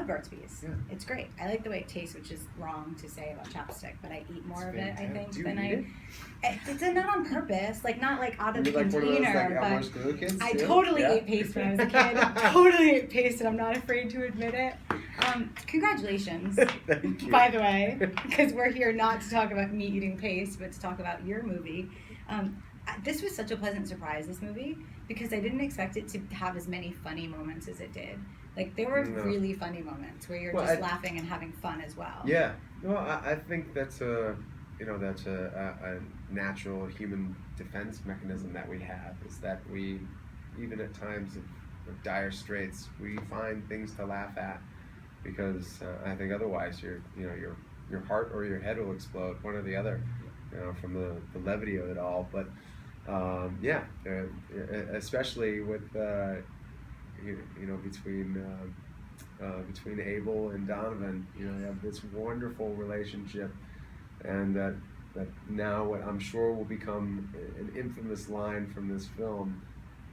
love burnt Spies. Yeah. It's great. I like the way it tastes, which is wrong to say about chapstick, but I eat more of it, I think, Do you than eat It's not on purpose, like not like out of the like container, one of those, like, but Elmer's Glue kids, I too? totally Yeah. ate paste when I was a kid. Totally ate paste, and I'm not afraid to admit it. Congratulations, Thank you. by the way, because we're here not to talk about me eating paste, but to talk about your movie. This was such a pleasant surprise, this movie, because I didn't expect it to have as many funny moments as it did. Like, there were really funny moments where you're just laughing and having fun as well. Yeah. Well, I think that's a natural human defense mechanism that we have, is that we, even at times of dire straits, we find things to laugh at, because I think otherwise your heart or your head will explode, one or the other, from the levity of it all. But especially with between Abel and Donovan, you have this wonderful relationship, and that now what I'm sure will become an infamous line from this film.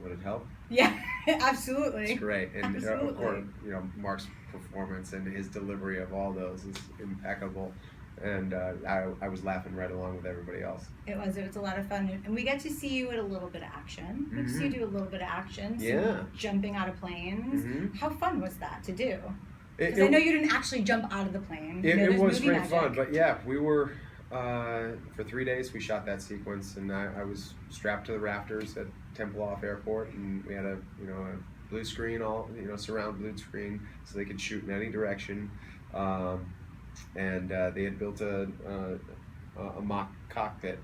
Would it help? Yeah, absolutely. It's great, and absolutely. Of course, Mark's performance and his delivery of all those is impeccable. And I was laughing right along with everybody else. It was a lot of fun, and we get to see you at a little bit of action. We get to see you do a little bit of action, jumping out of planes. How fun was that to do? Because I know you didn't actually jump out of the plane. It was great fun, but yeah, we were for 3 days we shot that sequence, and I was strapped to the rafters at Tempelhof Airport, and we had a blue screen, surround blue screen, so they could shoot in any direction. And they had built a mock cockpit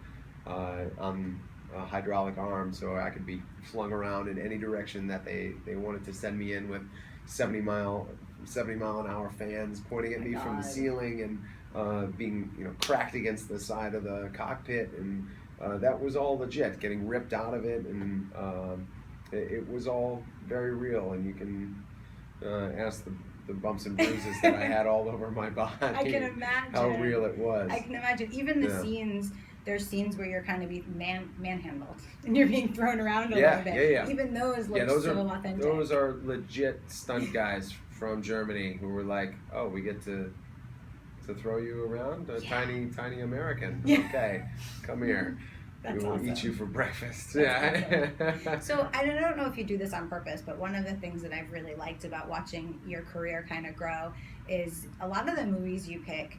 on a hydraulic arm, so I could be flung around in any direction that they wanted to send me in, with 70 mile an hour fans pointing at me from the ceiling, and being cracked against the side of the cockpit, and that was all legit, getting ripped out of it, and it was all very real. And you can ask the bumps and bruises that I had all over my body. I can imagine how real it was. I can imagine. Even the scenes, there's scenes where you're kind of being manhandled and you're being thrown around a little bit. Yeah. Even those look so authentic. Those are legit stunt guys from Germany who were like, "Oh, we get to throw you around, tiny American. Okay, come here." That's we will awesome. eat you for breakfast. Awesome. So I don't know if you do this on purpose, but one of the things that I've really liked about watching your career kind of grow is a lot of the movies you pick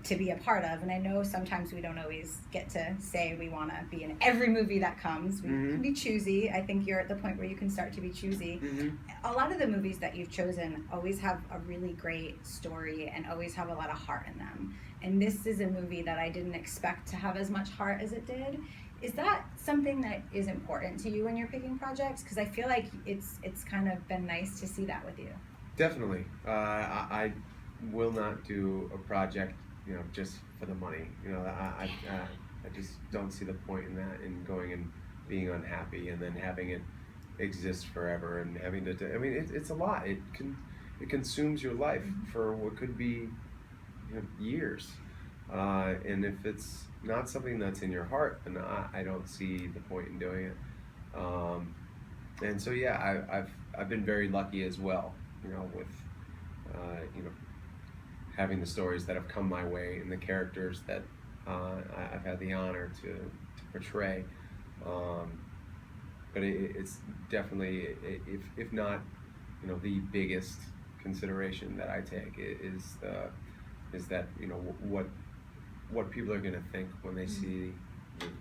to be a part of, and I know sometimes we don't always get to say we want to be in every movie that comes. We can be choosy. I think you're at the point where you can start to be choosy. A lot of the movies that you've chosen always have a really great story and always have a lot of heart in them. And this is a movie that I didn't expect to have as much heart as it did. Is that something that is important to you when you're picking projects? Because I feel like it's kind of been nice to see that with you. Definitely. I will not do a project just for the money. I just don't see the point in that, in going and being unhappy and then having it exist forever and having to it's a lot. It consumes your life for what could be years, and if it's not something that's in your heart, then I don't see the point in doing it. And so I've been very lucky as well, with having the stories that have come my way and the characters that I've had the honor to portray. But it's definitely, if not the biggest consideration that I take is that what people are going to think when they see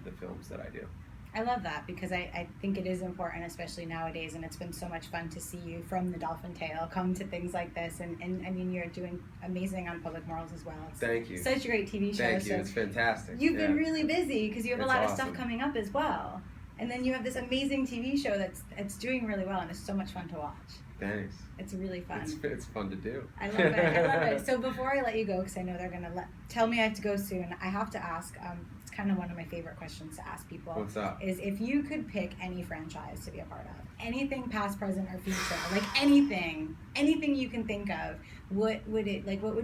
the films that I do. I love that, because I think it is important, especially nowadays, and it's been so much fun to see you from The Dolphin Tale come to things like this, and I mean, you're doing amazing on Public Morals as well. It's Thank you. Such a great TV show. Thank you. It's fantastic. You've been really busy because you have a lot of awesome. stuff coming up as well, and then you have this amazing TV show that's doing really well, and it's so much fun to watch. Thanks. It's really fun. It's fun to do. I love it. I love it. So before I let you go, because I know they're going to tell me I have to go soon, I have to ask, it's kind of one of my favorite questions to ask people. What's up? Is if you could pick any franchise to be a part of, anything past, present, or future, like anything you can think of, what would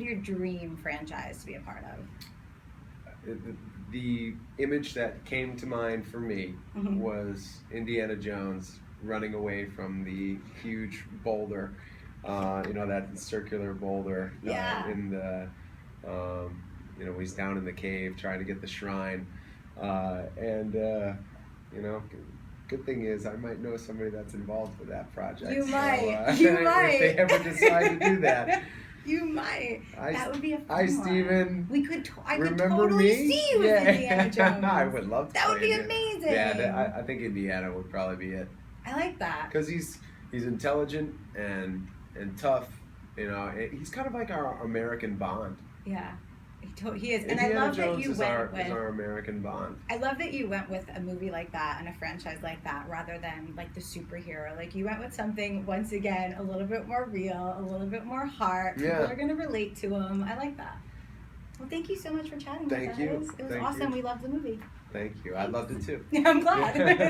your dream franchise to be a part of? The image that came to mind for me was Indiana Jones running away from the huge boulder that circular boulder in the, he's down in the cave trying to get the shrine. Good thing is I might know somebody that's involved with that project. You might. If they ever decide to do that. You might. That would be a fun one. Hi, Steven. I could totally see you with Indiana Jones. I would love to. That would be amazing. Yeah, I think Indiana would probably be it. I like that. Because he's intelligent and tough. He's kind of like our American Bond. Yeah. He is, and Indiana I love Jones that you went with our American Bond. I love that you went with a movie like that and a franchise like that rather than like the superhero. Like you went with something once again a little bit more real, a little bit more heart. People are gonna relate to him. I like that. Well, thank you so much for chatting with us. Thank you. It was awesome. We loved the movie. Thank you. I loved it too. I'm glad.